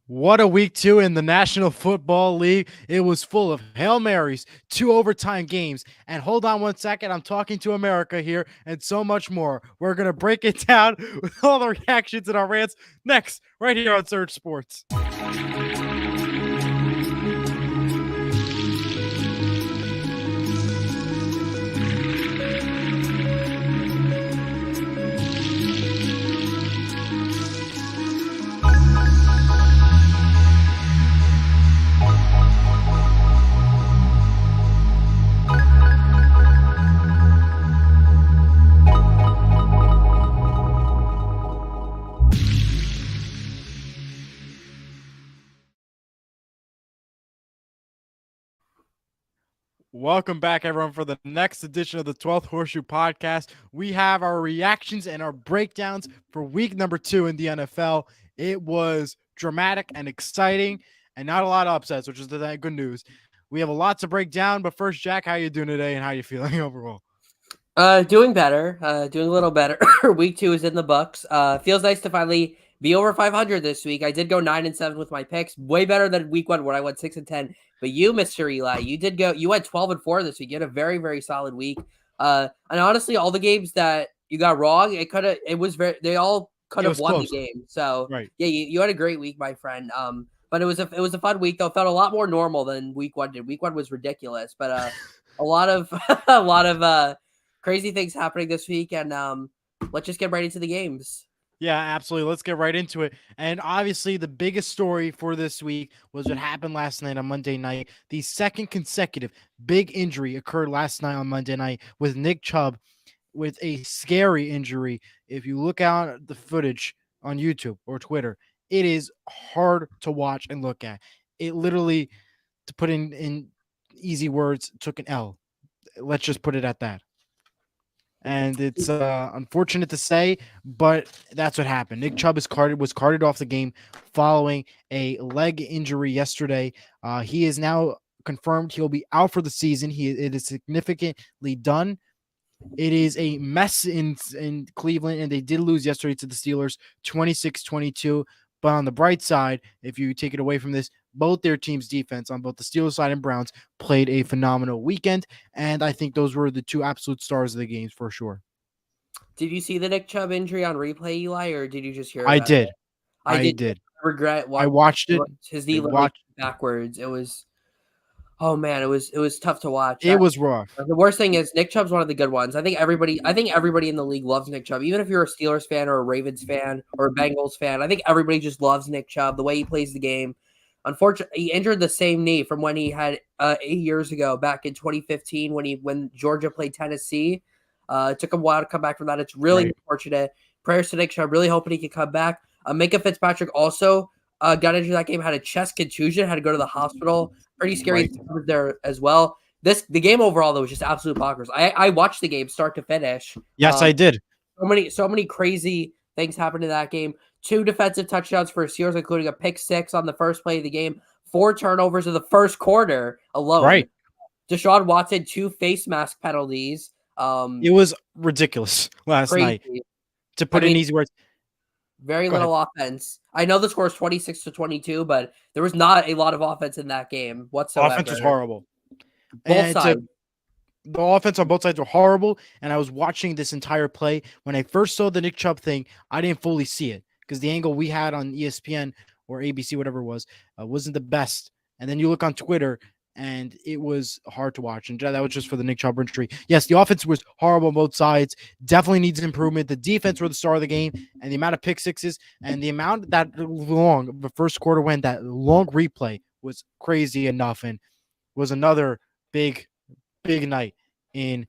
What a week 2 in the National Football League. It was full of Hail Marys, 2 overtime games, and hold on one second, I'm talking to America here, and so much more. We're going to break it down with all the reactions and our rants next, right here on Surge Sports. Welcome back, everyone, for the next edition of the 12th Horseshoe podcast. We have our reactions and our breakdowns for week number 2 in the NFL. It was dramatic and exciting and not a lot of upsets, which is the good news. We have a lot to break down, but first, Jack, how you doing today and how you feeling overall? Doing better. Doing a little better. Week 2 is in the books. Feels nice to finally be over 500 this week. I did go 9-7 with my picks, way better than week 1 where I went 6-10. But you, Mr. Eli, you went 12-4 this week. You had a very, very solid week. And honestly, all the games that you got wrong, they all could have won close. the game. So right. Yeah, you had a great week, my friend. But it was a fun week though. It felt a lot more normal than week 1 did. Week 1 was ridiculous, but a lot of crazy things happening this week, and let's just get right into the games. Yeah, absolutely. Let's get right into it. And obviously, the biggest story for this week was what happened last night on Monday night. The second consecutive big injury occurred last night on Monday night with Nick Chubb with a scary injury. If you look out at the footage on YouTube or Twitter, it is hard to watch and look at. It literally, to put in easy words, took an L. Let's just put it at that. And it's unfortunate to say, but that's what happened. Nick Chubb was carted off the game following a leg injury yesterday. He is now confirmed he'll be out for the season. It is significantly done. It is a mess in Cleveland, and they did lose yesterday to the Steelers 26-22. But on the bright side, if you take it away from this, both their teams' defense on both the Steelers side and Browns played a phenomenal weekend. And I think those were the two absolute stars of the games for sure. Did you see the Nick Chubb injury on replay, Eli, or did you just hear I about did. it? I did. I regret I watched it. His knee literally backwards. It was, oh man, it was tough to watch. It was rough. The worst thing is Nick Chubb's one of the good ones. I think everybody in the league loves Nick Chubb. Even if you're a Steelers fan or a Ravens fan or a Bengals fan, I think everybody just loves Nick Chubb, the way he plays the game. Unfortunately, he injured the same knee from when he had 8 years ago, back in 2015 when Georgia played Tennessee. It took him a while to come back from that. It's really unfortunate. Prayers to Nick Chubb. Really hoping he can come back. Minka Fitzpatrick also got injured that game, had a chest contusion, had to go to the hosptal. Pretty scary there as well. The game overall though was just absolute bonkers. I watched the game start to finish. Yes, I did. So many crazy things happened in that game. 2 defensive touchdowns for Steelers, including a pick 6 on the first play of the game. 4 turnovers in the first quarter alone. Right. Deshaun Watson, 2 face mask penalties. It was ridiculous last night. To put in easy words. Very little offense. I know the score is 26-22, but there was not a lot of offense in that game whatsoever. Offense was horrible. Both sides. The offense on both sides were horrible, and I was watching this entire play. When I first saw the Nick Chubb thing, I didn't fully see it because the angle we had on ESPN or ABC, whatever it was, wasn't the best. And then you look on Twitter, and it was hard to watch. And that was just for the Nick Chubb injury. Yes, the offense was horrible on both sides. Definitely needs improvement. The defense were the star of the game, and the amount of pick sixes and the amount that long the first quarter went, that long replay was crazy enough, and was another big night in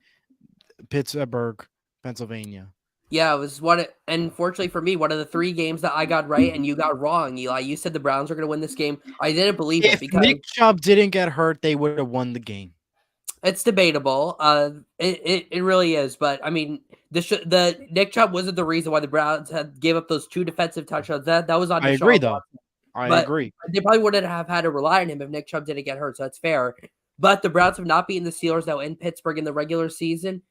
Pittsburgh, Pennsylvania. Yeah, it was unfortunately for me, one of the 3 games that I got right and you got wrong, Eli. You said the Browns are going to win this game. I didn't believe it because Nick Chubb didn't get hurt, they would have won the game. It's debatable. It really is. But I mean, the Nick Chubb wasn't the reason why the Browns gave up those 2 defensive touchdowns. That was on. I agree, though. I agree. They probably wouldn't have had to rely on him if Nick Chubb didn't get hurt. So that's fair. But the Browns have not beaten the Steelers now in Pittsburgh in the regular season,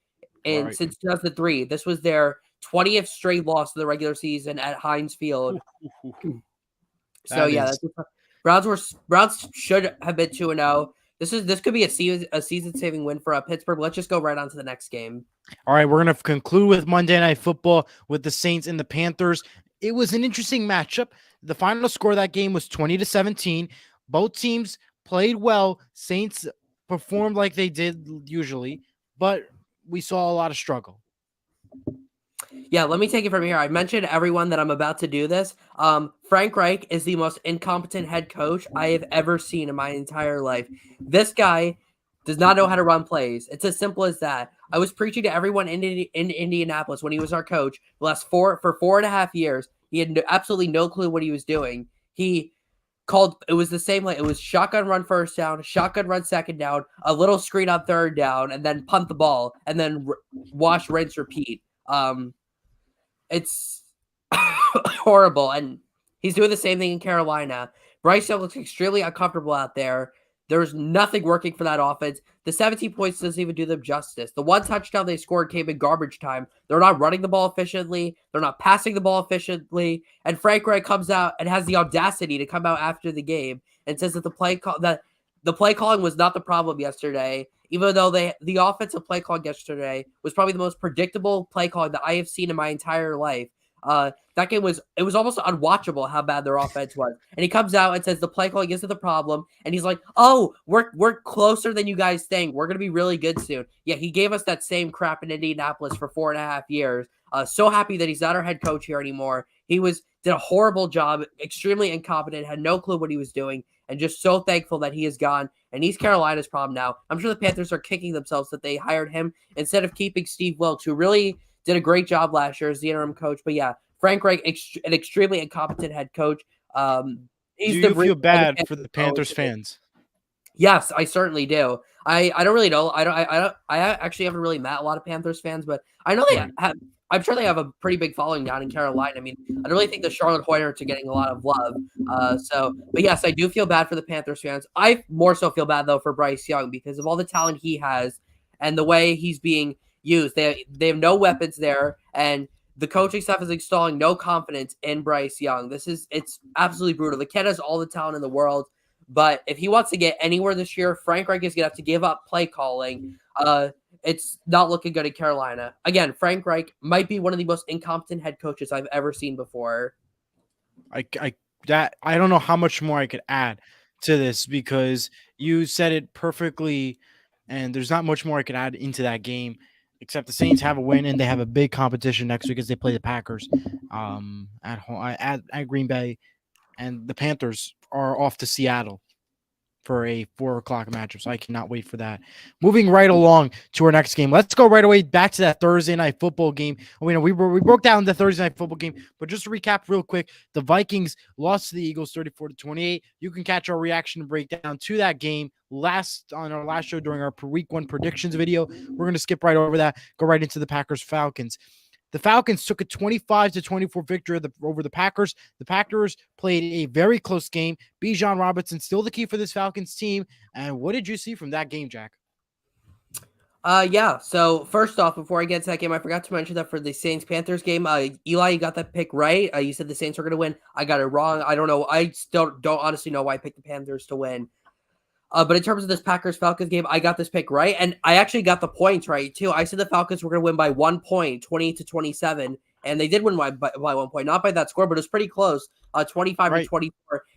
and since 2003, this was their 20th straight loss of the regular season at Heinz Field. So That yeah, is. that's Browns should have been 2-0. This could be a season saving win for Pittsburgh. Let's just go right on to the next game. All right, we're going to conclude with Monday Night Football with the Saints and the Panthers. It was an interesting matchup. The final score of that game was 20-17. Both teams played well. Saints performed like they did usually, but we saw a lot of struggle. Yeah, let me take it from here. I mentioned everyone that I'm about to do this. Frank Reich is the most incompetent head coach I have ever seen in my entire life. This guy does not know how to run plays. It's as simple as that. I was preaching to everyone in Indianapolis when he was our coach the last 4.5 years. He had absolutely no clue what he was doing. He called it was the same like it was shotgun run first down, shotgun run second down, a little screen on third down, and then punt the ball, and then wash, rinse, repeat. It's horrible, and he's doing the same thing in Carolina. Bryce Young looks extremely uncomfortable out there. There's nothing working for that offense. The 17 points doesn't even do them justice. The one touchdown they scored came in garbage time. They're not running the ball efficiently. They're not passing the ball efficiently. And Frank Reich comes out and has the audacity to come out after the game and says that the play calling was not the problem yesterday, even though the offensive play calling yesterday was probably the most predictable play calling that I have seen in my entire life. That game was almost unwatchable how bad their offense was. And he comes out and says the play calling isn't the problem. And he's like, "Oh, we're closer than you guys think. We're gonna be really good soon." Yeah, he gave us that same crap in Indianapolis for 4.5 years. So happy that he's not our head coach here anymore. He did a horrible job, extremely incompetent, had no clue what he was doing, and just so thankful that he is gone. And he's Carolina's problem now. I'm sure the Panthers are kicking themselves that they hired him instead of keeping Steve Wilkes, who really did a great job last year as the interim coach. But yeah, Frank Reich, an extremely incompetent head coach. Do you feel bad for the Panthers fans? Yes, I certainly do. I don't really know. I actually haven't really met a lot of Panthers fans, but I know they have. I'm sure they have a pretty big following down in Carolina. I mean, I don't really think the Charlotte Hornets are getting a lot of love. But yes, I do feel bad for the Panthers fans. I more so feel bad though for Bryce Young because of all the talent he has and the way he's being used. They have no weapons there, and the coaching staff is installing no confidence in Bryce Young. It's absolutely brutal. The kid has all the talent in the world, but if he wants to get anywhere this year, Frank Reich is going to have to give up play calling. It's not looking good in Carolina. Again, Frank Reich might be one of the most incompetent head coaches I've ever seen before. I don't know how much more I could add to this because you said it perfectly, and there's not much more I could add into that game, except the Saints have a win and they have a big competition next week as they play the Packers at home at Green Bay, and the Panthers are off to Seattle for a 4:00 matchup. So I cannot wait for that. Moving right along to our next game. Let's go right away back to that Thursday night football game. We broke down the Thursday night football game, but just to recap real quick, the Vikings lost to the Eagles 34-28. You can catch our reaction and breakdown to that game on our last show during our week 1 predictions video. We're going to skip right over that, go right into the Packers Falcons. The Falcons took a 25-24 victory over the Packers. The Packers played a very close game. Bijan Robinson still the key for this Falcons team. And what did you see from that game, Jack? Yeah. So first off, before I get to that game, I forgot to mention that for the Saints-Panthers game, Eli, you got that pick right. You said the Saints were going to win. I got it wrong. I don't know. I still don't honestly know why I picked the Panthers to win. But in terms of this Packers-Falcons game, I got this pick right. And I actually got the points right, too. I said the Falcons were going to win by 1 point, 28-27. And they did win by 1 point. Not by that score, but it was pretty close, 25-24.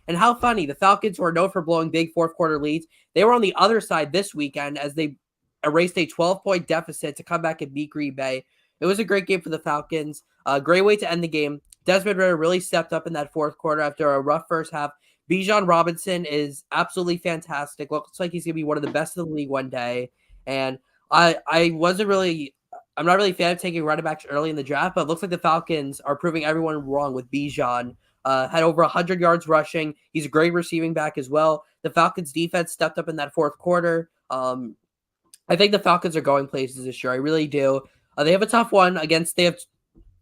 And how funny, the Falcons, who are known for blowing big fourth-quarter leads, they were on the other side this weekend as they erased a 12-point deficit to come back and beat Green Bay. It was a great game for the Falcons. A great way to end the game. Desmond Ridder really stepped up in that fourth quarter after a rough first half. Bijan Robinson is absolutely fantastic. Looks like he's going to be one of the best in the league one day. And I'm not really a fan of taking running backs early in the draft, but it looks like the Falcons are proving everyone wrong with Bijan. Had over 100 yards rushing. He's a great receiving back as well. The Falcons defense stepped up in that fourth quarter. I think the Falcons are going places this year. I really do. They have a tough one they have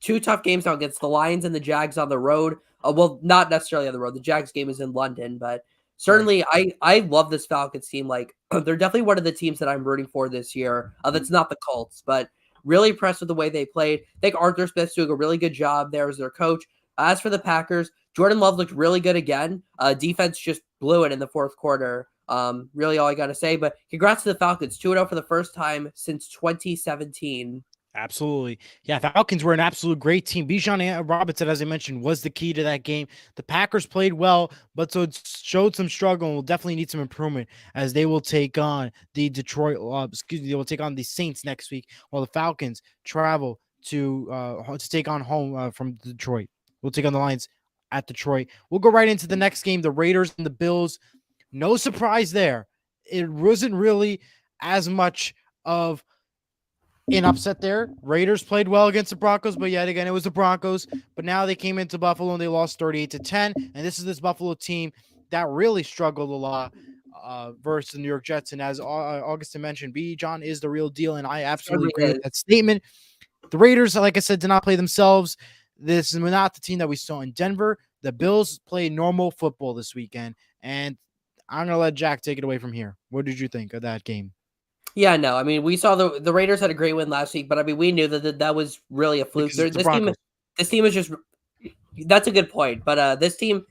2 tough games now against the Lions and the Jags on the road. Well, not necessarily on the road. The Jags game is in London, but certainly I love this Falcons team. Like, they're definitely one of the teams that I'm rooting for this year. That's not the Colts, but really impressed with the way they played. I think Arthur Smith's doing a really good job there as their coach. As for the Packers, Jordan Love looked really good again. Defense just blew it in the fourth quarter. Really all I got to say, but congrats to the Falcons, 2-0 for the first time since 2017. Absolutely. Yeah, Falcons were an absolute great team. Bijan Robinson, as I mentioned, was the key to that game. The Packers played well, but so it showed some struggle and will definitely need some improvement as they will take on the they will take on the Saints next week, while the Falcons travel to take on home from Detroit. We'll take on the Lions at Detroit. We'll go right into the next game, the Raiders and the Bills. No surprise there. It wasn't really as much of an upset there. Raiders played well against the Broncos, but yet again, it was the Broncos. But now they came into Buffalo and they lost 38-10. And this is this Buffalo team that really struggled a lot versus the New York Jets. And as Augustin mentioned, John is the real deal. And I absolutely agree with that statement. The Raiders, like I said, did not play themselves. This is not the team that we saw in Denver. The Bills played normal football this weekend. And I'm going to let Jack take it away from here. What did you think of that game? Yeah, no, I mean, we saw the Raiders had a great win last week, but I mean, we knew that was really a fluke. This team is just that's a good point, but this team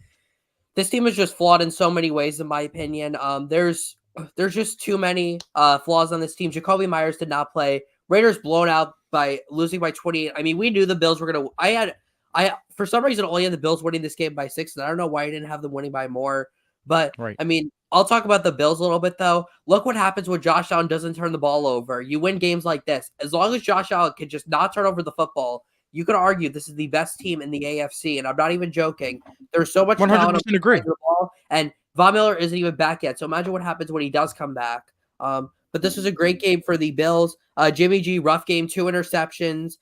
is just flawed in so many ways, in my opinion. There's just too many flaws on this team. Jacoby Myers did not play. Raiders blown out by losing by 28. I mean, we knew the Bills were gonna. I for some reason only had the Bills winning this game by 6, and I don't know why I didn't have them winning by more. But Right. I mean, I'll talk about the Bills a little bit though. Look what happens when Josh Allen doesn't turn the ball over. You win games like this. As long as Josh Allen can just not turn over the football, you can argue this is the best team in the AFC, and I'm not even joking. There's so much 100% agree. The ball, and Von Miller isn't even back yet. So imagine what happens when he does come back. But this was a great game for the Bills. Jimmy G, rough game, 2 interceptions.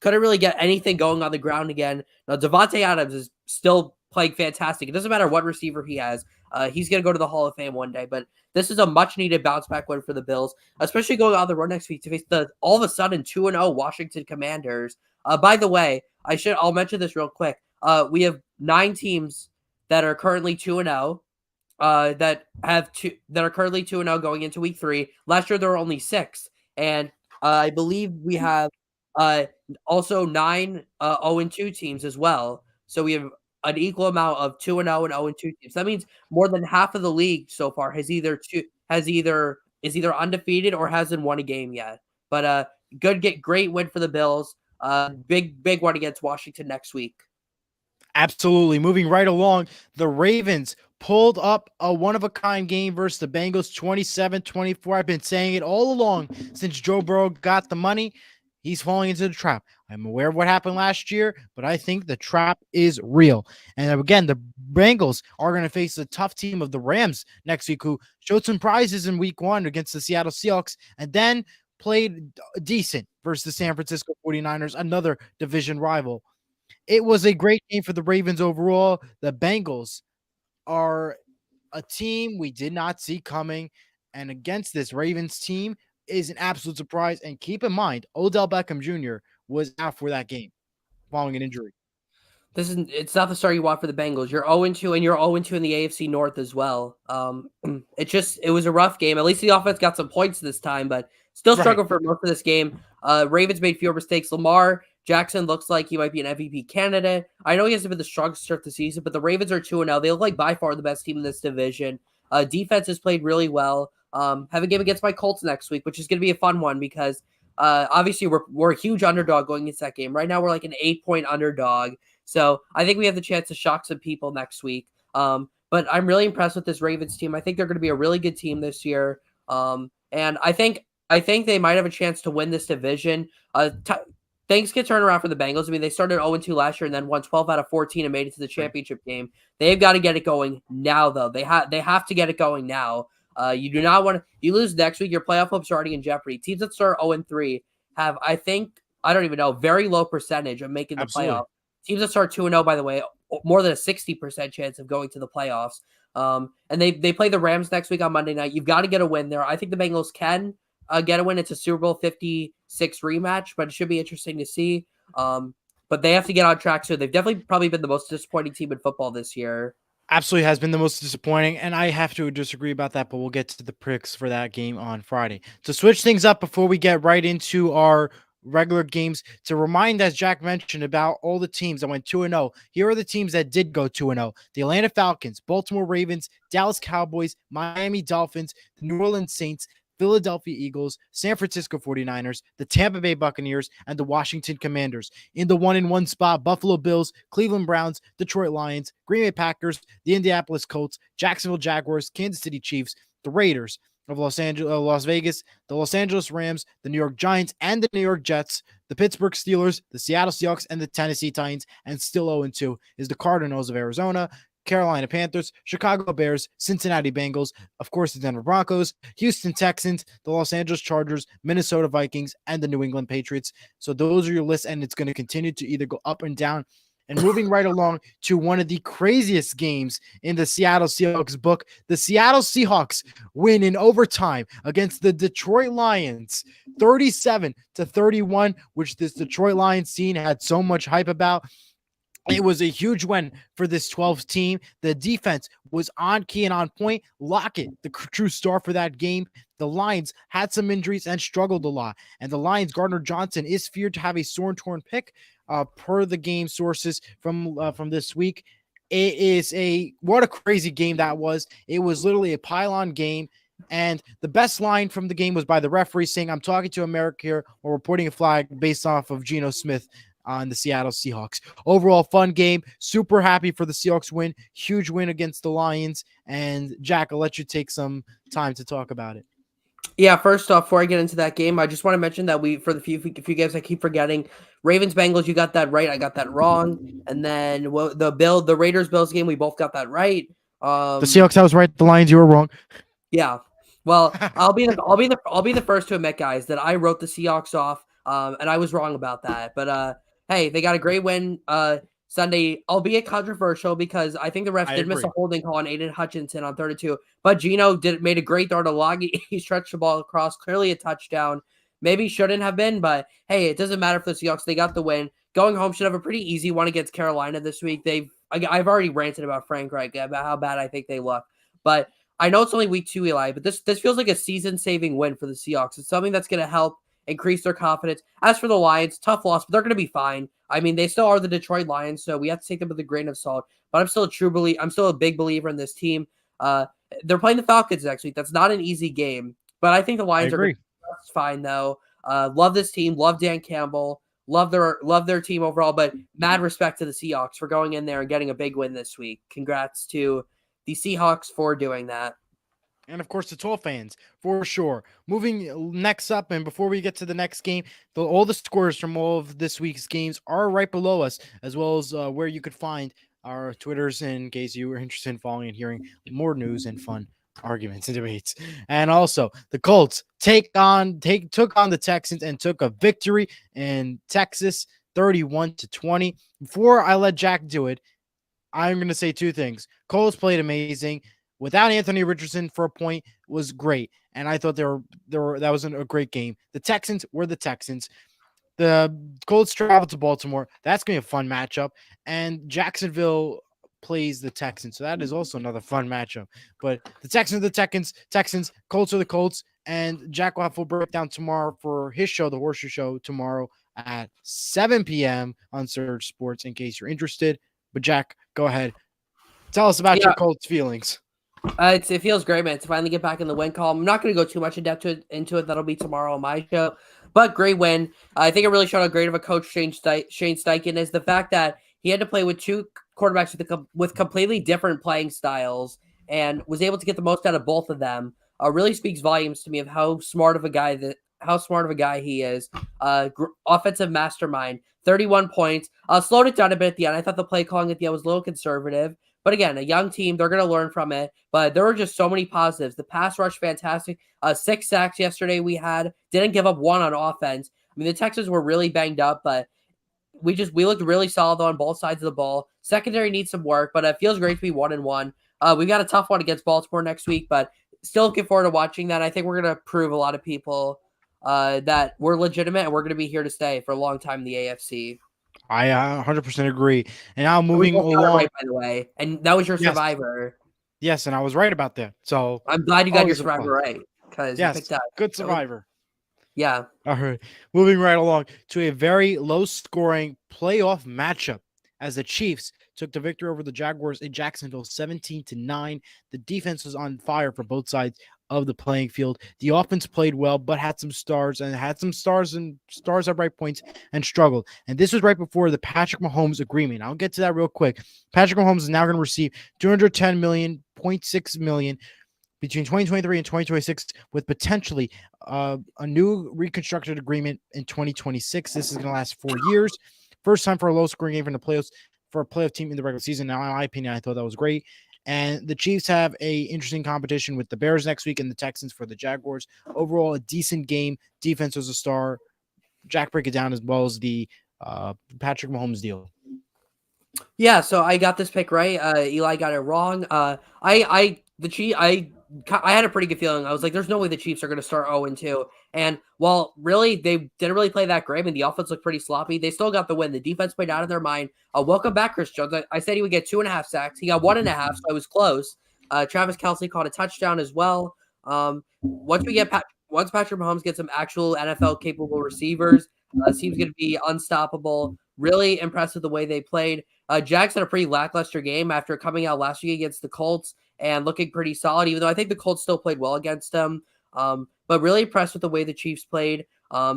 Couldn't really get anything going on the ground again. Now, Devontae Adams is still playing fantastic. It doesn't matter what receiver he has. He's going to go to the Hall of Fame one day. But this is a much-needed bounce-back win for the Bills, especially going on the road next week to face the all of a sudden 2-0 Washington Commanders. By the way, I'll mention this real quick. We have 9 teams that are currently 2-0. That are currently 2-0 going into week 3. Last year there were only 6, and I believe we have also 9 0-2 teams as well. So we have an equal amount of 2-0 and 0-2 teams. That means more than half of the league so far is either undefeated or hasn't won a game yet. But great win for the Bills. Big one against Washington next week. Absolutely. Moving right along, the Ravens pulled up a one-of-a-kind game versus the Bengals 27-24. I've been saying it all along since Joe Burrow got the money. He's falling into the trap. I'm aware of what happened last year, but I think the trap is real. And again, the Bengals are going to face a tough team of the Rams next week, who showed some prizes in week 1 against the Seattle Seahawks and then played decent versus the San Francisco 49ers, another division rival. It was a great game for the Ravens overall. The Bengals are a team we did not see coming, and against this Ravens team is an absolute surprise. And keep in mind, Odell Beckham Jr. was out for that game following an injury. It's not the start you want for the Bengals. You're 0-2, and you're 0-2 in the AFC North as well. It was a rough game. At least the offense got some points this time, but still struggled for most of this game. Ravens made fewer mistakes. Lamar Jackson looks like he might be an MVP candidate. I know he hasn't been the strongest start the season, but the Ravens are 2-0. They look like by far the best team in this division. Defense has played really well. Have a game against my Colts next week, which is going to be a fun one because obviously we're a huge underdog going into that game. Right now we're like an 8-point underdog. So I think we have the chance to shock some people next week. But I'm really impressed with this Ravens team. I think they're going to be a really good team this year. And I think they might have a chance to win this division. Things can turn around for the Bengals. I mean, they started 0-2 last year and then won 12 out of 14 and made it to the championship game. They've got to get it going now, though. They have to get it going now. You do not want to. You lose next week, your playoff hopes are already in jeopardy. Teams that start 0-3 have, I don't even know, very low percentage of making the playoff. Teams that start 2-0, by the way, more than a 60% chance of going to the playoffs. And they play the Rams next week on Monday night. You've got to get a win there. I think the Bengals can get a win. It's a Super Bowl 56 rematch, but it should be interesting to see. But they have to get on track. So they've definitely probably been the most disappointing team in football this year. Absolutely has been the most disappointing, and I have to disagree about that, but we'll get to the picks for that game on Friday. To switch things up before we get right into our regular games to remind, as Jack mentioned, about all the teams that went 2-0. Here are the teams that did go 2-0: the Atlanta Falcons, Baltimore Ravens, Dallas Cowboys, Miami Dolphins, the New Orleans Saints, Philadelphia Eagles, San Francisco 49ers, the Tampa Bay Buccaneers, and the Washington Commanders. In the 1-1 spot, Buffalo Bills, Cleveland Browns, Detroit Lions, Green Bay Packers, the Indianapolis Colts, Jacksonville Jaguars, Kansas City Chiefs, the Raiders of Las Vegas, the Los Angeles Rams, the New York Giants, and the New York Jets, the Pittsburgh Steelers, the Seattle Seahawks, and the Tennessee Titans. And still 0-2 is the Cardinals of Arizona, Carolina Panthers, Chicago Bears, Cincinnati Bengals, of course, the Denver Broncos, Houston Texans, the Los Angeles Chargers, Minnesota Vikings, and the New England Patriots. So those are your lists, and it's going to continue to either go up and down. And moving right along to one of the craziest games in the Seattle Seahawks book, the Seattle Seahawks win in overtime against the Detroit Lions, 37-31, which this Detroit Lions team had so much hype about. It was a huge win for this 12th team. The defense was on key and on point. Lockett, the true star for that game. The Lions had some injuries and struggled a lot. And the Lions, Gardner Johnson, is feared to have a sore and torn pick, per the game sources from this week. It is what a crazy game that was. It was literally a pylon game. And the best line from the game was by the referee saying, "I'm talking to America here," or reporting a flag based off of Geno Smith on the Seattle Seahawks. Overall, fun game. Super happy for the Seahawks win. Huge win against the Lions. And Jack, I'll let you take some time to talk about it. Yeah, first off, before I get into that game, I just want to mention that for the few games I keep forgetting, Ravens Bengals, you got that right. I got that wrong. And then the Raiders Bills game, we both got that right. The Seahawks, I was right. The Lions, you were wrong. Yeah. Well, I'll be the first to admit, guys, that I wrote the Seahawks off, and I was wrong about that. But hey, they got a great win Sunday, albeit controversial because I think the refs did miss a holding call on Aiden Hutchinson on 32. But Geno made a great throw to Loggy. He stretched the ball across, clearly a touchdown. Maybe shouldn't have been, but hey, it doesn't matter for the Seahawks. They got the win. Going home should have a pretty easy one against Carolina this week. I've already ranted about Frank Reich, about how bad I think they look. But I know it's only week 2, Eli, but this feels like a season-saving win for the Seahawks. It's something that's going to help increase their confidence. As for the Lions, tough loss, but they're going to be fine. I mean, they still are the Detroit Lions, so we have to take them with a grain of salt. But I'm still a big believer in this team. They're playing the Falcons next week. That's not an easy game, but I think the Lions are fine though. Love this team. Love Dan Campbell. Love their team overall. But mad respect to the Seahawks for going in there and getting a big win this week. Congrats to the Seahawks for doing that. And of course, the 12 fans, for sure. Moving next up, and before we get to the next game, all the scores from all of this week's games are right below us, as well as where you could find our Twitters in case you were interested in following and hearing more news and fun arguments and debates. And also, the Colts took on the Texans and took a victory in Texas, 31-20. Before I let Jack do it, I'm going to say two things. Colts played amazing. Without Anthony Richardson for a point was great, and I thought that was a great game. The Texans were the Texans. The Colts traveled to Baltimore. That's going to be a fun matchup, and Jacksonville plays the Texans, so that is also another fun matchup. But the Texans are the Texans. Colts are the Colts, and Jack will have full breakdown tomorrow for his show, the Horseshoe Show, tomorrow at 7 p.m. on Surge Sports. In case you're interested, but Jack, go ahead. Tell us about your Colts feelings. It feels great, man, to finally get back in the win column. I'm not going to go too much into it. That'll be tomorrow on my show. But great win. I think it really showed how great of a coach Shane Steichen is. The fact that he had to play with two quarterbacks with completely different playing styles and was able to get the most out of both of them really speaks volumes to me of how smart of a guy he is. Offensive mastermind. 31 points. Slowed it down a bit at the end. I thought the play calling at the end was a little conservative. But again, a young team, they're going to learn from it. But there were just so many positives. The pass rush, fantastic. 6 sacks yesterday we had. Didn't give up one on offense. I mean, the Texans were really banged up, but we looked really solid on both sides of the ball. Secondary needs some work, but it feels great to be 1-1. We've got a tough one against Baltimore next week, but still looking forward to watching that. I think we're going to prove a lot of people that we're legitimate and we're going to be here to stay for a long time in the AFC. I 100% agree. And now moving along. Right, by the way, and that was your Survivor. Yes, and I was right about that. So I'm glad you got your Survivor right because you picked up. Good Survivor. Yeah. All right, moving right along to a very low-scoring playoff matchup as the Chiefs took the victory over the Jaguars in Jacksonville 17-9. The defense was on fire for both sides of the playing field. The offense played well, but had some stars and stars at right points and struggled. And this was right before the Patrick Mahomes agreement. I'll get to that real quick. Patrick Mahomes is now going to receive 210 million, 0.6 million between 2023 and 2026, with potentially a new reconstructed agreement in 2026. This is going to last 4 years. First time for a low-scoring game from the playoffs for a playoff team in the regular season. Now, in my opinion, I thought that was great. And the Chiefs have a interesting competition with the Bears next week and the Texans for the Jaguars. Overall, a decent game. Defense was a star. Jack, break it down as well as the Patrick Mahomes deal. Yeah, so I got this pick right. Eli got it wrong. I had a pretty good feeling. I was like, there's no way the Chiefs are going to start 0-2. And while really they didn't really play that great, and the offense looked pretty sloppy, they still got the win. The defense played out of their mind. Welcome back, Chris Jones. I said he would get 2.5 sacks. He got 1.5, so I was close. Travis Kelce caught a touchdown as well. Once Patrick Mahomes gets some actual NFL capable receivers, seems going to be unstoppable. Really impressed with the way they played. Jags had a pretty lackluster game after coming out last week against the Colts and looking pretty solid, even though I think the Colts still played well against them. But really impressed with the way the Chiefs played.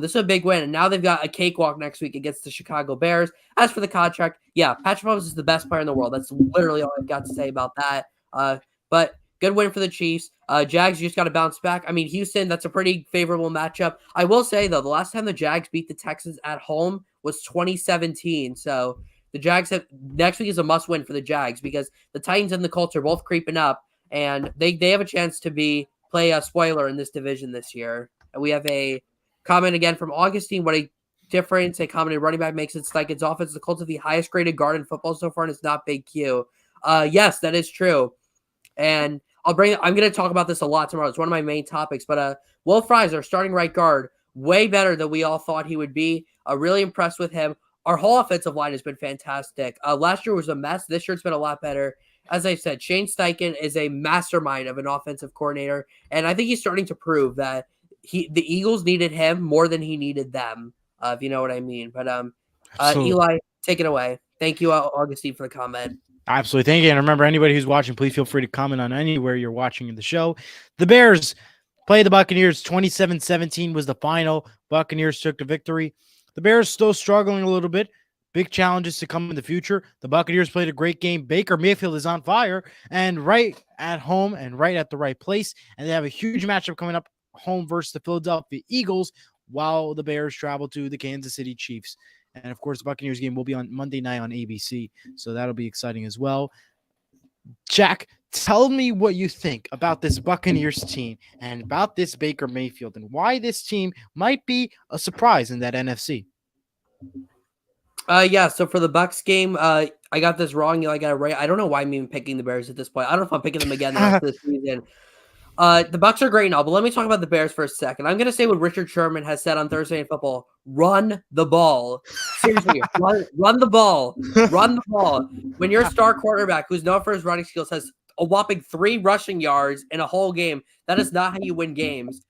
This is a big win, and now they've got a cakewalk next week against the Chicago Bears. As for the contract, yeah, Patrick Mahomes is the best player in the world. That's literally all I've got to say about that. But good win for the Chiefs. Jags, you just got to bounce back. I mean, Houston, that's a pretty favorable matchup. I will say, though, the last time the Jags beat the Texans at home was 2017. So the Jags next week is a must win for the Jags because the Titans and the Colts are both creeping up, and they have a chance to play a spoiler in this division this year. And we have a comment again from Augustine. What a difference a common running back makes. It's like its offense. The Colts have the highest graded guard in football so far, and it's not Big Q. Yes, that is true. And I'm going to talk about this a lot tomorrow. It's one of my main topics. But Will Fries, our starting right guard, way better than we all thought he would be. Really impressed with him. Our whole offensive line has been fantastic. Last year was a mess. This year it's been a lot better. As I said, Shane Steichen is a mastermind of an offensive coordinator, and I think he's starting to prove that the Eagles needed him more than he needed them, if you know what I mean. But Eli, take it away. Thank you, Augustine, for the comment. Absolutely. Thank you. And remember, anybody who's watching, please feel free to comment on anywhere you're watching the show. The Bears play the Buccaneers. 27-17 was the final. Buccaneers took the victory. The Bears still struggling a little bit. Big challenges to come in the future. The Buccaneers played a great game. Baker Mayfield is on fire and right at home and right at the right place. And they have a huge matchup coming up home versus the Philadelphia Eagles while the Bears travel to the Kansas City Chiefs. And, of course, the Buccaneers game will be on Monday night on ABC. So that'll be exciting as well. Jack, tell me what you think about this Buccaneers team and about this Baker Mayfield and why this team might be a surprise in that NFC. Yeah, so for the Bucs game, I got this wrong. I got it right. I don't know why I'm even picking the Bears at this point. I don't know if I'm picking them again the rest of the season. The Bucs are great now, but let me talk about the Bears for a second. I'm going to say what Richard Sherman has said on Thursday Night Football. Run the ball. Seriously, run the ball. Run the ball. When your star quarterback, who's known for his running skills, has a whopping 3 rushing yards in a whole game, that is not how you win games.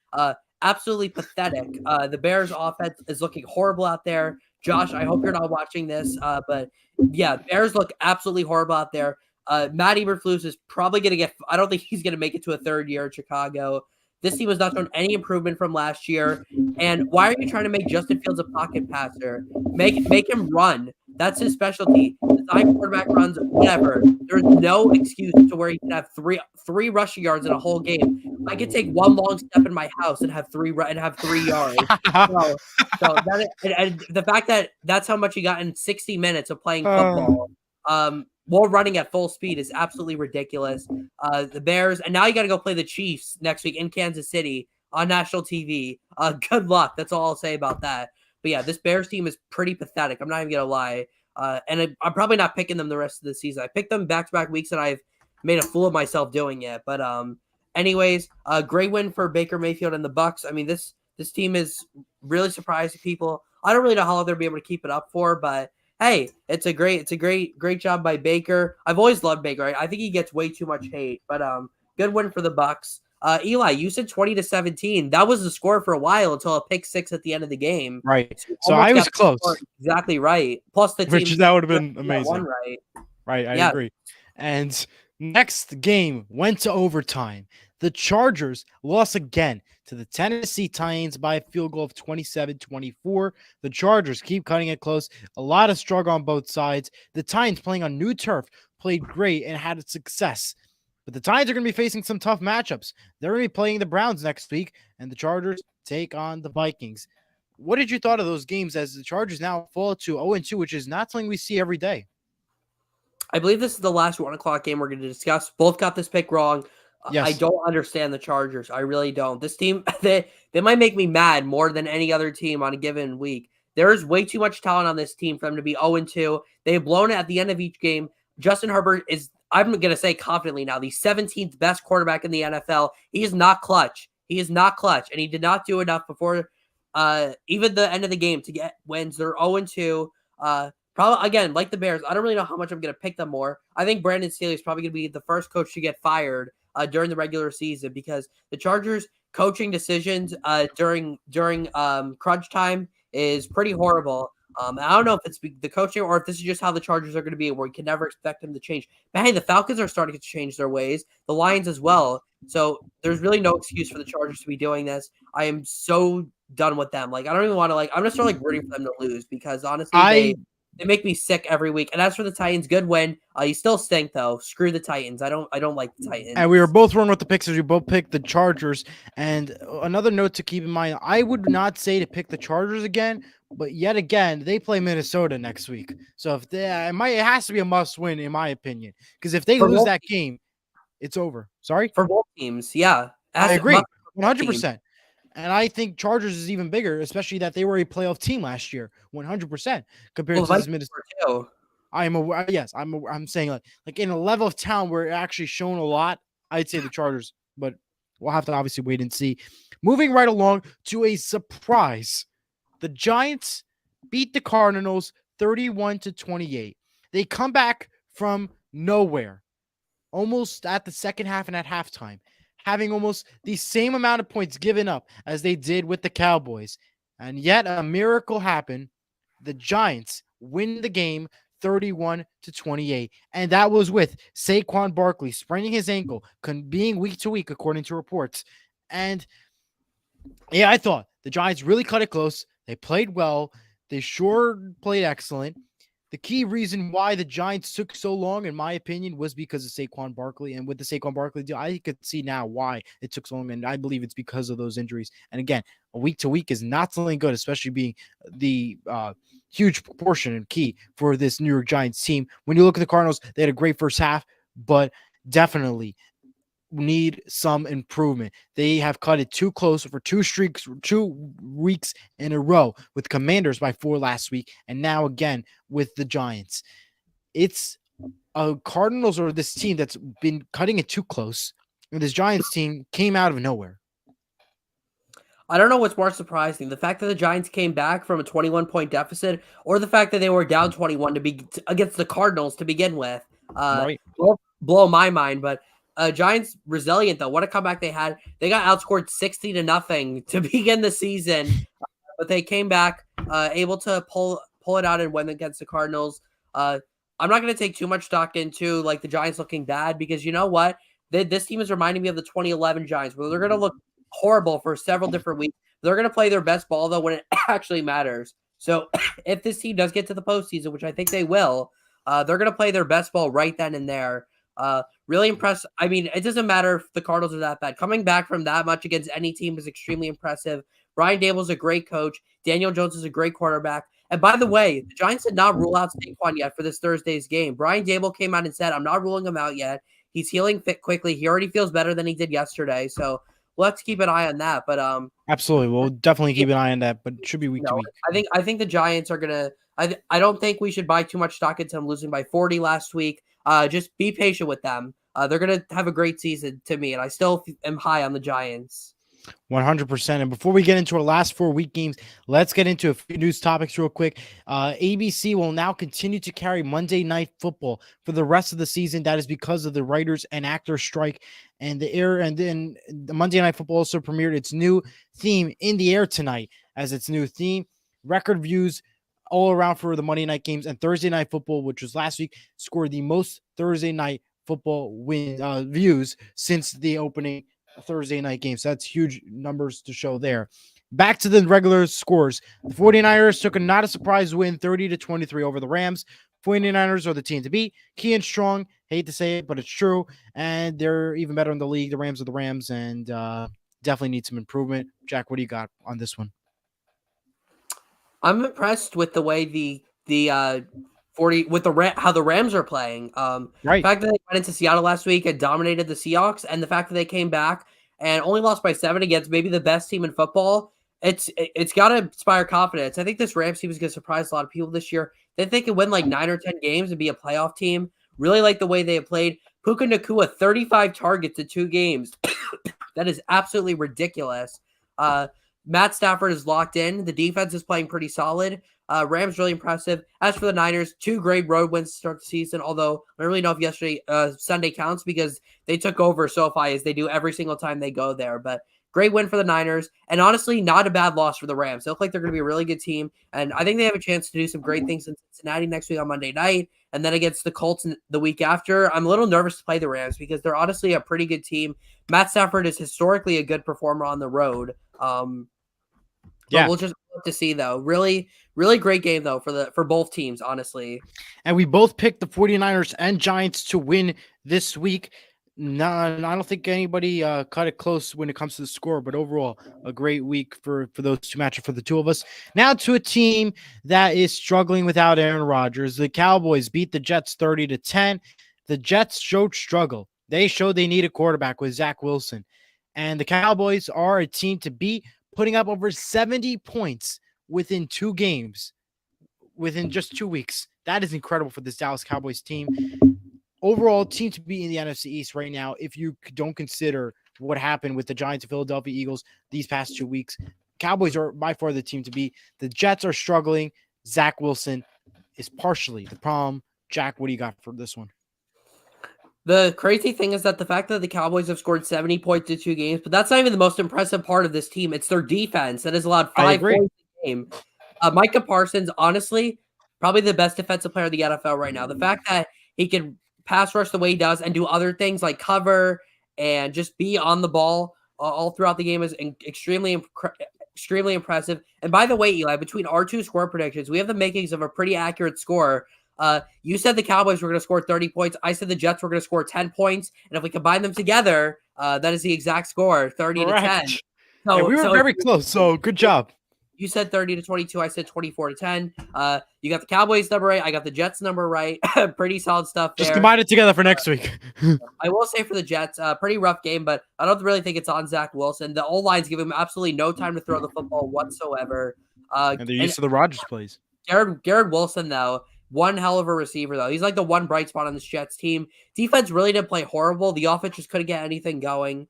Absolutely pathetic. The Bears offense is looking horrible out there. Josh, I hope you're not watching this, but yeah, Bears look absolutely horrible out there. Matt Eberflus is probably going to I don't think he's going to make it to a third year at Chicago. This team has not shown any improvement from last year. And why are you trying to make Justin Fields a pocket passer? Make him run. That's his specialty. Design quarterback runs, whatever. There's no excuse to where he can have three rushing yards in a whole game. I could take one long step in my house and have 3 yards. So and the fact that that's how much he got in 60 minutes of playing football, while running at full speed is absolutely ridiculous. The Bears, and now you got to go play the Chiefs next week in Kansas City on national TV. Good luck. That's all I'll say about that. But yeah, this Bears team is pretty pathetic. I'm not even going to lie. And I'm probably not picking them the rest of the season. I picked them back-to-back weeks, and I've made a fool of myself doing it. But anyways, great win for Baker Mayfield and the Bucs. I mean, this team is really surprising people. I don't really know how long they'll be able to keep it up for, but hey, it's a great job by Baker. I've always loved Baker. I think he gets way too much hate, but good win for the Bucs. Eli, you said 20-17. That was the score for a while until a pick six at the end of the game. Right. So, you So almost I was got the score close, exactly right. Plus the which team that would have been got one amazing. right. Right, I Yeah, agree. And next game went to overtime. The Chargers lost again to the Tennessee Titans by a field goal of 27-24. The Chargers keep cutting it close. A lot of struggle on both sides. The Titans, playing on new turf, played great and had success. But the Titans are going to be facing some tough matchups. They're going to be playing the Browns next week, and the Chargers take on the Vikings. What did you thought of those games as the Chargers now fall to 0-2, which is not something we see every day? I believe this is the last 1 o'clock game we're going to discuss. Both got this pick wrong. I Yes. don't understand the Chargers. I really don't. This team, they might make me mad more than any other team on a given week. There is way too much talent on this team for them to be 0-2. They've blown it at the end of each game. Justin Herbert is, I'm going to say confidently now, the 17th best quarterback in the NFL. He is not clutch. He is not clutch, and he did not do enough before even the end of the game to get wins. They're 0-2. Probably, again, like the Bears, I don't really know how much I'm going to pick them more. I think Brandon Staley is probably going to be the first coach to get fired during the regular season because the Chargers' coaching decisions during crunch time is pretty horrible. I don't know if it's the coaching or if this is just how the Chargers are going to be, where you can never expect them to change. But hey, the Falcons are starting to change their ways, the Lions as well. So there's really no excuse for the Chargers to be doing this. I am so done with them. Like, I don't even want to, like, I'm just sort of like rooting for them to lose because honestly, I they make me sick every week. And as for the Titans, good win. You still stink though. Screw the Titans. I don't like the Titans. And we were both wrong with the picks as we both picked the Chargers. And another note to keep in mind, I would not say to pick the Chargers again, but yet again, they play Minnesota next week. So if they, it has to be a must win in my opinion. Because if they For lose both, that game, it's over. Sorry? for both teams, yeah. I agree. Team. 100%. And I think Chargers is even bigger, especially that they were a playoff team last year, 100% compared to this Minnesota. Too. I'm aware. Yes, I'm saying like in a level of town where it actually shown a lot. I'd say the Chargers, but we'll have to obviously wait and see. Moving right along to a surprise, the Giants beat the Cardinals 31-28. They come back from nowhere, almost at the second half and at halftime, having almost the same amount of points given up as they did with the Cowboys. And yet a miracle happened. The Giants win the game 31-28. And that was with Saquon Barkley spraining his ankle, being week to week, according to reports. And yeah, I thought the Giants really cut it close. They played well. They sure played excellent. The key reason why the Giants took so long, in my opinion, was because of Saquon Barkley. And with the Saquon Barkley deal, I could see now why it took so long. And I believe it's because of those injuries. And again, a week to week is not something good, especially being the huge proportion and key for this New York Giants team. When you look at the Cardinals, they had a great first half, but definitely need some improvement. They have cut it too close for 2 weeks in a row, with Commanders by 4 last week, and now again with the Giants. It's Cardinals or this team that's been cutting it too close, and this Giants team came out of nowhere. I don't know what's more surprising, the fact that the Giants came back from a 21-point deficit, or the fact that they were down 21 against the Cardinals to begin with. Right. Blow my mind, but Giants resilient though. What a comeback they had. They got outscored 60-0 to begin the season, but they came back, able to pull it out and win against the Cardinals. I'm not going to take too much stock into like the Giants looking bad, because you know what? This team is reminding me of the 2011 Giants, where they're going to look horrible for several different weeks. They're going to play their best ball though when it actually matters. So if this team does get to the postseason, which I think they will, they're going to play their best ball right then and there. Really impressed. I mean, it doesn't matter if the Cardinals are that bad. Coming back from that much against any team is extremely impressive. Brian Daboll's a great coach. Daniel Jones is a great quarterback. And by the way, the Giants did not rule out Saquon yet for this Thursday's game. Brian Daboll came out and said, I'm not ruling him out yet. He's healing fit quickly. He already feels better than he did yesterday. So we'll have to keep an eye on that. But absolutely, we'll definitely keep an eye on that. But it should be week to week. I think the Giants are gonna. I don't think we should buy too much stock into them losing by 40 last week. Just be patient with them. They're gonna have a great season to me, and I still am high on the Giants. 100%. And before we get into our last 4 week games, let's get into a few news topics real quick. ABC will now continue to carry Monday Night Football for the rest of the season. That is because of the writers and actors strike. And then the Monday Night Football also premiered its new theme in the air tonight as its new theme. Record views all around for the Monday night games, and Thursday Night Football, which was last week, scored the most Thursday night football views since the opening Thursday night game. So that's huge numbers to show there. Back to the regular scores. The 49ers took a not a surprise win 30-23 over the Rams. 49ers are the team to beat. Key and strong. Hate to say it, but it's true. And they're even better in the league. The Rams are the Rams, and definitely need some improvement. Jack, what do you got on this one? I'm impressed with the way the 40 with how the Rams are playing. Right. The fact that they went into Seattle last week and dominated the Seahawks, and the fact that they came back and only lost by 7 against maybe the best team in football, it's got to inspire confidence. I think this Rams team is going to surprise a lot of people this year. They think they can win like 9 or 10 games and be a playoff team. Really like the way they have played. Puka Nacua, 35 targets in 2 games. That is absolutely ridiculous. Matt Stafford is locked in. The defense is playing pretty solid. Rams really impressive. As for the Niners, 2 great road wins to start the season, although I don't really know if Sunday counts because they took over SoFi as they do every single time they go there. But great win for the Niners, and honestly, not a bad loss for the Rams. They look like they're going to be a really good team, and I think they have a chance to do some great things in Cincinnati next week on Monday night, and then against the Colts the week after. I'm a little nervous to play the Rams because they're honestly a pretty good team. Matt Stafford is historically a good performer on the road. But we'll just have to see, though. Really, really great game, though, for both teams, honestly. And we both picked the 49ers and Giants to win this week. No, I don't think anybody cut it close when it comes to the score, but overall, a great week for those two matchups for the two of us. Now to a team that is struggling without Aaron Rodgers. The Cowboys beat the Jets 30-10. The Jets showed struggle. They showed they need a quarterback with Zach Wilson. And the Cowboys are a team to beat, putting up over 70 points within 2 games, within just 2 weeks. That is incredible for this Dallas Cowboys team. Overall, team to be in the NFC East right now, if you don't consider what happened with the Giants and Philadelphia Eagles these past 2 weeks. Cowboys are by far the team to beat. The Jets are struggling. Zach Wilson is partially the problem. Jack, what do you got for this one? The crazy thing is that the fact that the Cowboys have scored 70 points in 2 games, but that's not even the most impressive part of this team. It's their defense that has allowed 5 points a game. Micah Parsons, honestly, probably the best defensive player in the NFL right now. The fact that he can pass rush the way he does and do other things like cover and just be on the ball all throughout the game is extremely impressive. And by the way, Eli, between our 2 score predictions, we have the makings of a pretty accurate score. You said the Cowboys were going to score 30 points. I said the Jets were going to score 10 points. And if we combine them together, that is the exact score, 30-10. So, yeah, we were very close, so good job. You said 30-22. I said 24-10. You got the Cowboys number right. I got the Jets number right. Pretty solid stuff there. Just combine it together for next week. I will say for the Jets, pretty rough game, but I don't really think it's on Zach Wilson. The O-line's giving him absolutely no time to throw the football whatsoever. And they're used to the Rodgers plays. Garrett Wilson, though, one hell of a receiver, though. He's like the one bright spot on this Jets team. Defense really didn't play horrible. The offense just couldn't get anything going.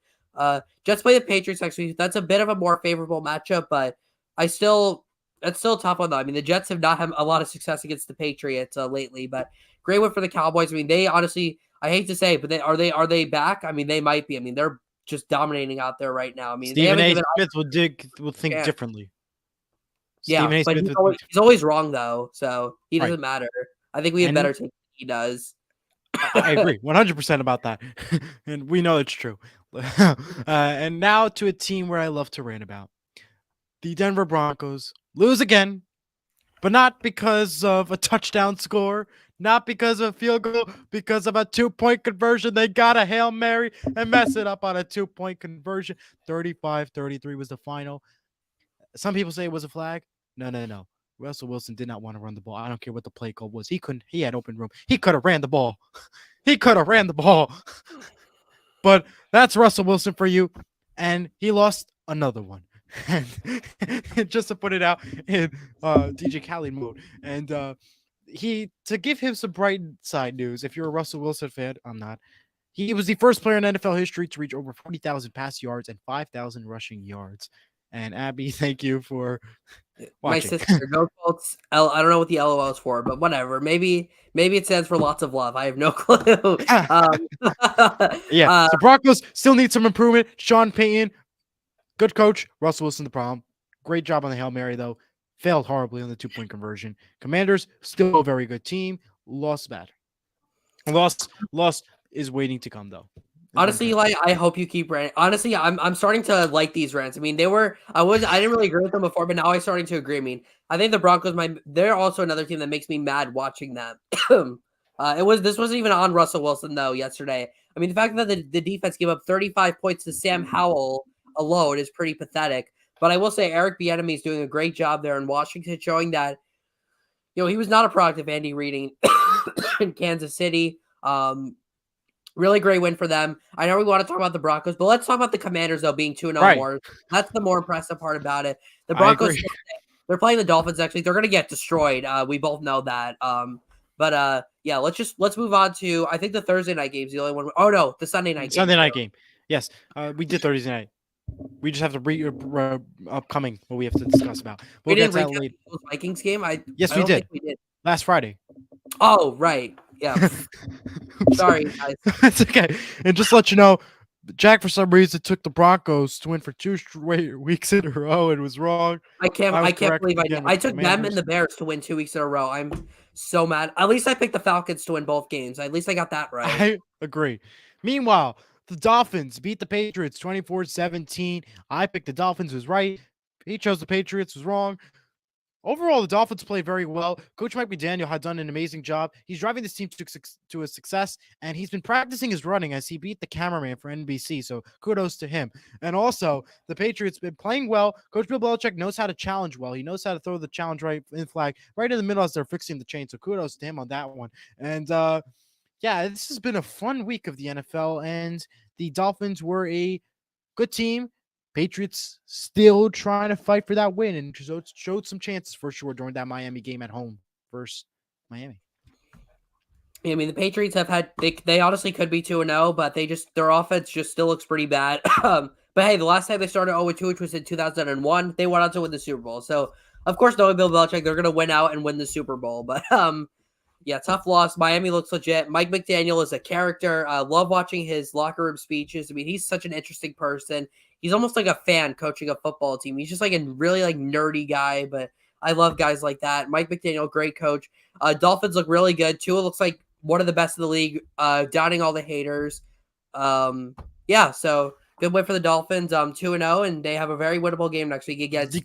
Jets play the Patriots next week. That's a bit of a more favorable matchup, but that's still a tough one, though. I mean, the Jets have not had a lot of success against the Patriots lately, but great win for the Cowboys. I mean, they honestly, I hate to say it, but are they back? I mean, they might be. I mean, they're just dominating out there right now. I mean, Stephen A. Smith will think differently. Yeah, but he's always wrong, though, so he doesn't matter. I think we have better team than he does. I agree 100% about that, and we know it's true. And now to a team where I love to rant about. The Denver Broncos lose again, but not because of a touchdown score, not because of a field goal, because of a 2-point conversion. They got a Hail Mary and mess it up on a 2-point conversion. 35-33 was the final. Some people say it was a flag. No. Russell Wilson did not want to run the ball. I don't care what the play call was. He couldn't. He had open room. He could have ran the ball. But that's Russell Wilson for you. And he lost another one. And just to put it out in DJ Khaled mode. And to give him some bright side news, if you're a Russell Wilson fan, I'm not. He was the first player in NFL history to reach over 40,000 pass yards and 5,000 rushing yards. And Abby, thank you for My watching. sister, no quotes. I don't know what the LOL is for, but whatever. Maybe it stands for lots of love. I have no clue. Yeah, so Broncos still need some improvement. Sean Payton, good coach. Russell Wilson, the problem. Great job on the Hail Mary, though. Failed horribly on the 2-point conversion. Commanders, still a very good team. Lost bad. Loss is waiting to come, though. Honestly, Eli, I hope you keep ranting. Honestly, I'm starting to like these rants. I mean, I didn't really agree with them before, but now I'm starting to agree. I mean, I think the Broncos they're also another team that makes me mad watching them. This wasn't even on Russell Wilson though yesterday. I mean, the fact that the defense gave up 35 points to Sam Howell alone is pretty pathetic. But I will say Eric Bieniemy is doing a great job there in Washington, showing that he was not a product of Andy Reid in Kansas City. Really great win for them. I know we want to talk about the Broncos, but let's talk about the Commanders, though, being 2-0 Right. more. That's the more impressive part about it. The Broncos, they're playing the Dolphins next week. They're going to get destroyed. We both know that. Yeah, let's move on to, I think the Thursday night game is the only one. Oh, no, the Sunday night game. Sunday night game. Yes, we did Thursday night. We just have to upcoming what we have to discuss about. We didn't recap the Vikings game? Yes, we did. Last Friday. Oh, right. Yeah. Sorry, guys. It's okay. And just to let you know, Jack, for some reason, took the Broncos to win for 2 weeks in a row and was wrong. I can't believe I did. I took them and the Bears to win 2 weeks in a row. I'm so mad. At least I picked the Falcons to win both games. At least I got that right. I agree. Meanwhile, the Dolphins beat the Patriots 24-17. I picked the Dolphins, was right. He chose the Patriots, was wrong. Overall, the Dolphins played very well. Coach Mike McDaniel had done an amazing job. He's driving this team to a success, and he's been practicing his running as he beat the cameraman for NBC, so kudos to him. And also, the Patriots been playing well. Coach Bill Belichick knows how to challenge well. He knows how to throw the challenge flag right in the middle as they're fixing the chain, so kudos to him on that one. And, yeah, this has been a fun week of the NFL, and the Dolphins were a good team. Patriots still trying to fight for that win and showed some chances for sure during that Miami game at home versus Miami. I mean, the Patriots have had they honestly could be 2-0, but their offense just still looks pretty bad. But hey, the last time they started 0-2, which was in 2001, they went on to win the Super Bowl. So of course, knowing Bill Belichick, they're gonna win out and win the Super Bowl. But yeah, tough loss. Miami looks legit. Mike McDaniel is a character. Love watching his locker room speeches. I mean, he's such an interesting person. He's almost like a fan coaching a football team. He's just like a really like nerdy guy, but I love guys like that. Mike McDaniel, great coach. Dolphins look really good. Tua looks like one of the best in the league, downing all the haters. Yeah, so good win for the Dolphins. 2-0, and they have a very winnable game next week against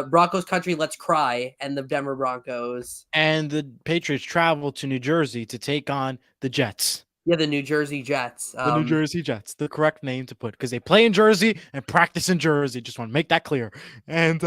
Broncos country. Let's cry and the Denver Broncos. And the Patriots travel to New Jersey to take on the Jets. Yeah, the New Jersey Jets. The New Jersey Jets, the correct name to put, because they play in Jersey and practice in Jersey. Just want to make that clear. And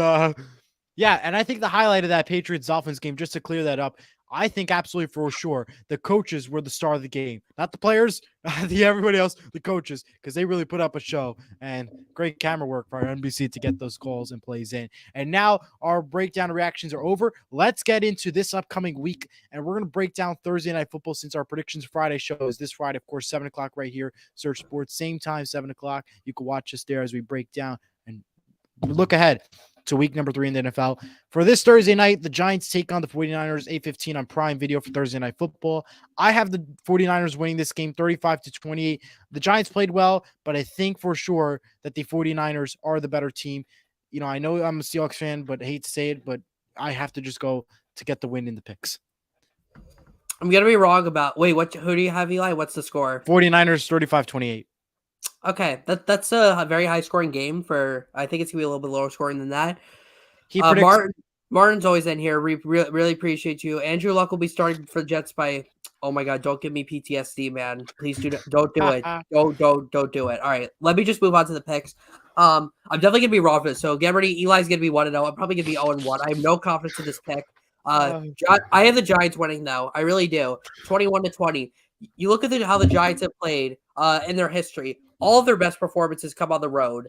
yeah, and I think the highlight of that Patriots-Dolphins game, just to clear that up, I think absolutely for sure the coaches were the star of the game. Not the players, everybody else, the coaches, because they really put up a show. And great camera work for our NBC to get those calls and plays in. And now our breakdown reactions are over. Let's get into this upcoming week. And we're going to break down Thursday Night Football since our Predictions Friday show is this Friday, of course, 7 o'clock right here. Search Sports, same time, 7 o'clock. You can watch us there as we break down and look ahead to week number 3 in the NFL. For this Thursday night, the Giants take on the 49ers, 8:15 on Prime Video for Thursday Night Football. I have the 49ers winning this game 35-28. The Giants played well, but I think for sure that the 49ers are the better team. You know, I know I'm a Seahawks fan, but I hate to say it, but I have to just go to get the win in the picks. I'm going to be wrong about – who do you have, Eli? What's the score? 49ers, 35-28. Okay, that's a very high-scoring game for – I think it's going to be a little bit lower scoring than that. Martin's always in here. We really appreciate you. Andrew Luck will be starting for the Jets by – oh, my God, don't give me PTSD, man. Please don't do it. Don't do it. All right, let me just move on to the picks. I'm definitely going to be wrong for this, so get ready. Eli's going to be 1-0. I'm probably going to be 0-1. I have no confidence in this pick. I have the Giants winning, though. I really do. 21-20. You look at how the Giants have played in their history. All of their best performances come on the road,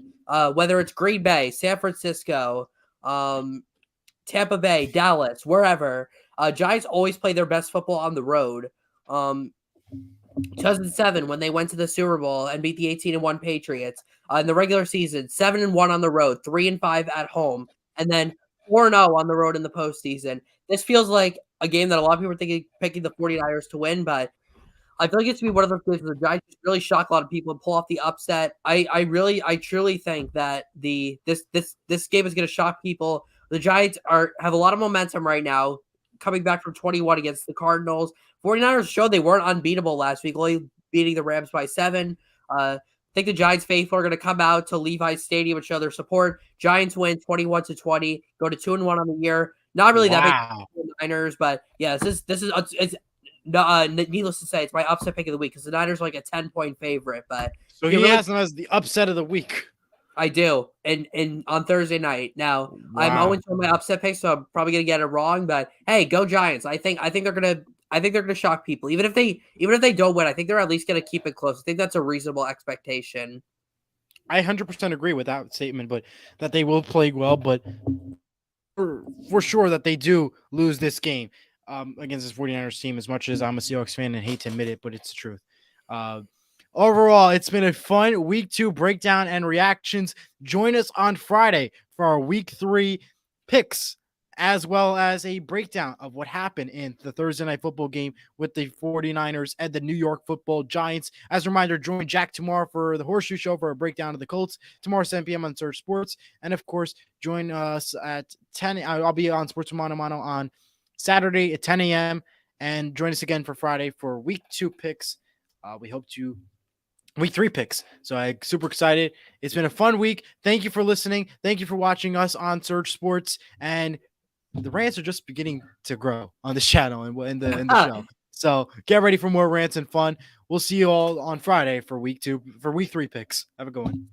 whether it's Green Bay, San Francisco, Tampa Bay, Dallas, wherever. Giants always play their best football on the road. 2007 when they went to the Super Bowl and beat the 18-1 Patriots in the regular season, 7-1 on the road, 3-5 at home, and then 4-0 on the road in the postseason. This feels like a game that a lot of people are picking the 49ers to win, but I feel like it's gonna be one of those games where the Giants just really shock a lot of people and pull off the upset. I truly think that this game is gonna shock people. The Giants have a lot of momentum right now, coming back from 21 against the Cardinals. 49ers showed they weren't unbeatable last week, only beating the Rams by 7. I think the Giants faithful are going to come out to Levi's Stadium and show their support. Giants win 21-20, go to 2-1 on the year. Not really that big Wow. for the Niners, but yeah, this is it's needless to say, it's my upset pick of the week because the Niners are like a 10-point favorite. But So you he really, has them as the upset of the week. I do, and on Thursday night. Now I'm Wow. always on my upset pick, so I'm probably gonna get it wrong. But hey, go Giants! I think they're gonna shock people, even if they don't win. I think they're at least gonna keep it close. I think that's a reasonable expectation. I 100% agree with that statement, but that they will play well, but for sure that they do lose this game against this 49ers team, as much as I'm a Seahawks fan and hate to admit it, but it's the truth. Uh, Overall, it's been a fun week 2 breakdown and reactions. Join us on Friday for our week 3 picks, as well as a breakdown of what happened in the Thursday night football game with the 49ers and the New York football Giants. As a reminder, join Jack tomorrow for the Horseshoe Show for a breakdown of the Colts tomorrow, 7 p.m. on Surge Sports. And of course, join us at 10. I'll be on Sports Mano Mano on Saturday at 10 a.m. And join us again for Friday for week 2 picks. We hope to week 3 picks. So I'm super excited. It's been a fun week. Thank you for listening. Thank you for watching us on Surge Sports. And the rants are just beginning to grow on the channel and in the show. So get ready for more rants and fun. We'll see you all on Friday for week 3 picks. Have a good one.